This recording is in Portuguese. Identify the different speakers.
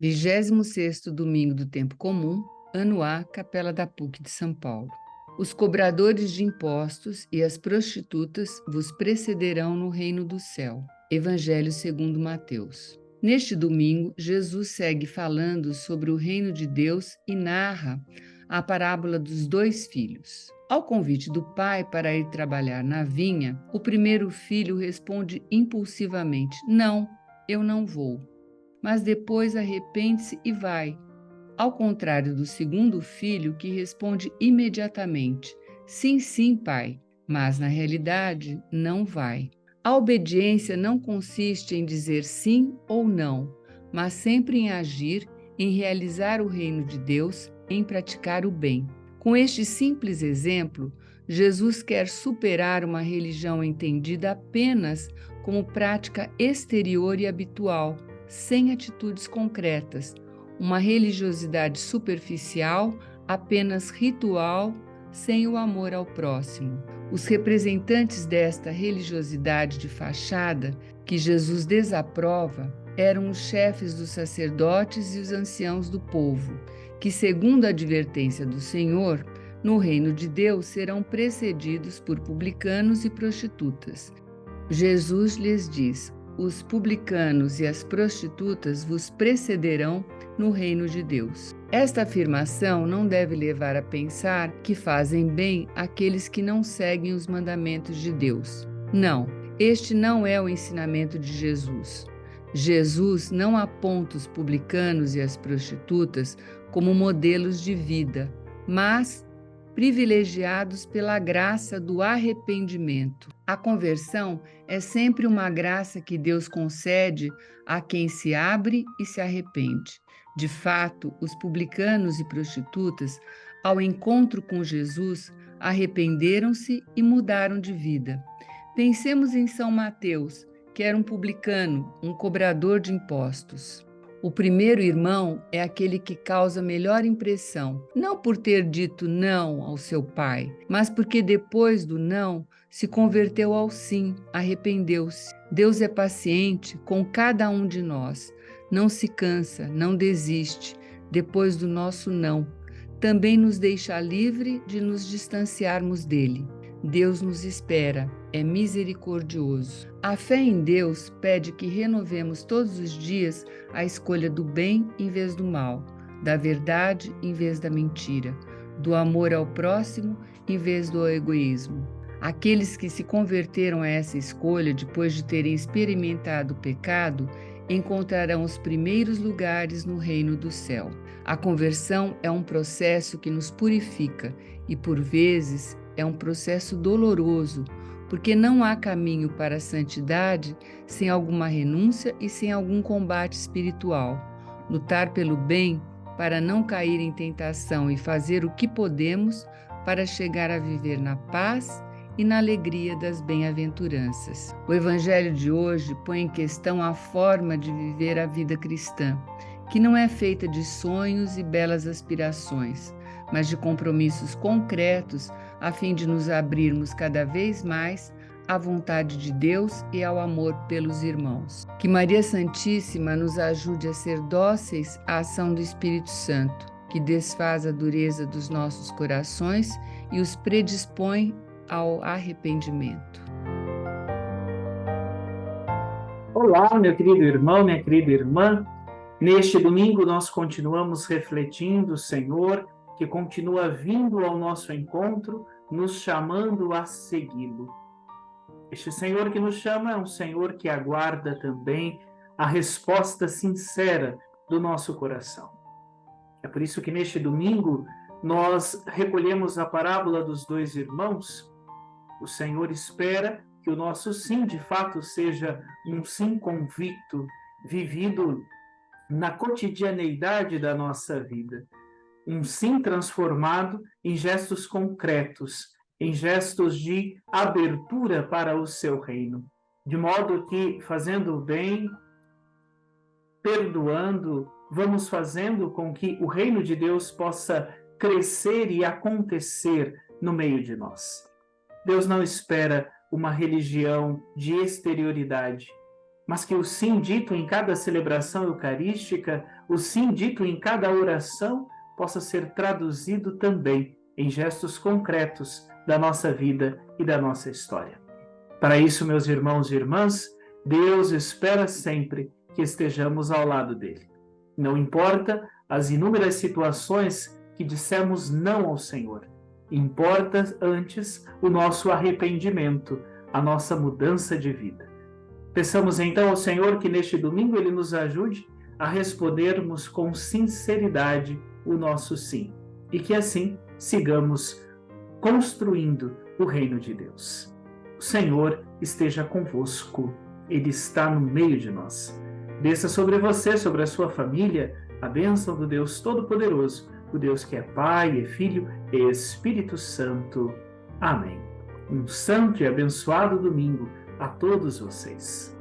Speaker 1: 26º domingo do tempo comum, ano A, Capela da PUC de São Paulo. Os cobradores de impostos e as prostitutas vos precederão no reino do céu. Evangelho segundo Mateus. Neste domingo, Jesus segue falando sobre o reino de Deus e narra a parábola dos 2 filhos. Ao convite do pai para ir trabalhar na vinha, o primeiro filho responde impulsivamente: "Não, eu não vou." Mas depois arrepende-se e vai. Ao contrário do segundo filho, que responde imediatamente: "Sim, sim, pai", mas na realidade não vai. A obediência não consiste em dizer sim ou não, mas sempre em agir, em realizar o reino de Deus, em praticar o bem. Com este simples exemplo, Jesus quer superar uma religião entendida apenas como prática exterior e habitual, sem atitudes concretas, uma religiosidade superficial, apenas ritual, sem o amor ao próximo. Os representantes desta religiosidade de fachada, que Jesus desaprova, eram os chefes dos sacerdotes e os anciãos do povo, que, segundo a advertência do Senhor, no reino de Deus serão precedidos por publicanos e prostitutas. Jesus lhes diz: "Os publicanos e as prostitutas vos precederão no reino de Deus." Esta afirmação não deve levar a pensar que fazem bem aqueles que não seguem os mandamentos de Deus. Não, este não é o ensinamento de Jesus. Jesus não aponta os publicanos e as prostitutas como modelos de vida, mas privilegiados pela graça do arrependimento. A conversão é sempre uma graça que Deus concede a quem se abre e se arrepende. De fato, os publicanos e prostitutas, ao encontro com Jesus, arrependeram-se e mudaram de vida. Pensemos em São Mateus, que era um publicano, um cobrador de impostos. O primeiro irmão é aquele que causa melhor impressão, não por ter dito não ao seu pai, mas porque depois do não se converteu ao sim, arrependeu-se. Deus é paciente com cada um de nós, não se cansa, não desiste depois do nosso não. Também nos deixa livre de nos distanciarmos dele. Deus nos espera, é misericordioso. A fé em Deus pede que renovemos todos os dias a escolha do bem em vez do mal, da verdade em vez da mentira, do amor ao próximo em vez do egoísmo. Aqueles que se converteram a essa escolha depois de terem experimentado o pecado encontrarão os primeiros lugares no reino do céu. A conversão é um processo que nos purifica e, por vezes, é um processo doloroso, porque não há caminho para a santidade sem alguma renúncia e sem algum combate espiritual. Lutar pelo bem para não cair em tentação e fazer o que podemos para chegar a viver na paz e na alegria das bem-aventuranças. O Evangelho de hoje põe em questão a forma de viver a vida cristã, que não é feita de sonhos e belas aspirações, mas de compromissos concretos a fim de nos abrirmos cada vez mais à vontade de Deus e ao amor pelos irmãos. Que Maria Santíssima nos ajude a ser dóceis à ação do Espírito Santo, que desfaz a dureza dos nossos corações e os predispõe ao arrependimento.
Speaker 2: Olá, meu querido irmão, minha querida irmã. Neste domingo nós continuamos refletindo o Senhor, que continua vindo ao nosso encontro, nos chamando a segui-lo. Este Senhor que nos chama é um Senhor que aguarda também a resposta sincera do nosso coração. É por isso que neste domingo nós recolhemos a parábola dos 2 irmãos. O Senhor espera que o nosso sim, de fato, seja um sim convicto, vivido na cotidianeidade da nossa vida. Um sim transformado em gestos concretos, em gestos de abertura para o seu reino. De modo que, fazendo o bem, perdoando, vamos fazendo com que o reino de Deus possa crescer e acontecer no meio de nós. Deus não espera uma religião de exterioridade, mas que o sim dito em cada celebração eucarística, o sim dito em cada oração possa ser traduzido também em gestos concretos da nossa vida e da nossa história. Para isso, meus irmãos e irmãs, Deus espera sempre que estejamos ao lado dele. Não importa as inúmeras situações que dissemos não ao Senhor. Importa antes o nosso arrependimento, a nossa mudança de vida. Peçamos então ao Senhor que neste domingo Ele nos ajude a respondermos com sinceridade o nosso sim, e que assim sigamos construindo o reino de Deus. O Senhor esteja convosco, Ele está no meio de nós. Desça sobre você, sobre a sua família, a bênção do Deus Todo-Poderoso, o Deus que é Pai, é Filho e Espírito Santo. Amém. Um santo e abençoado domingo a todos vocês.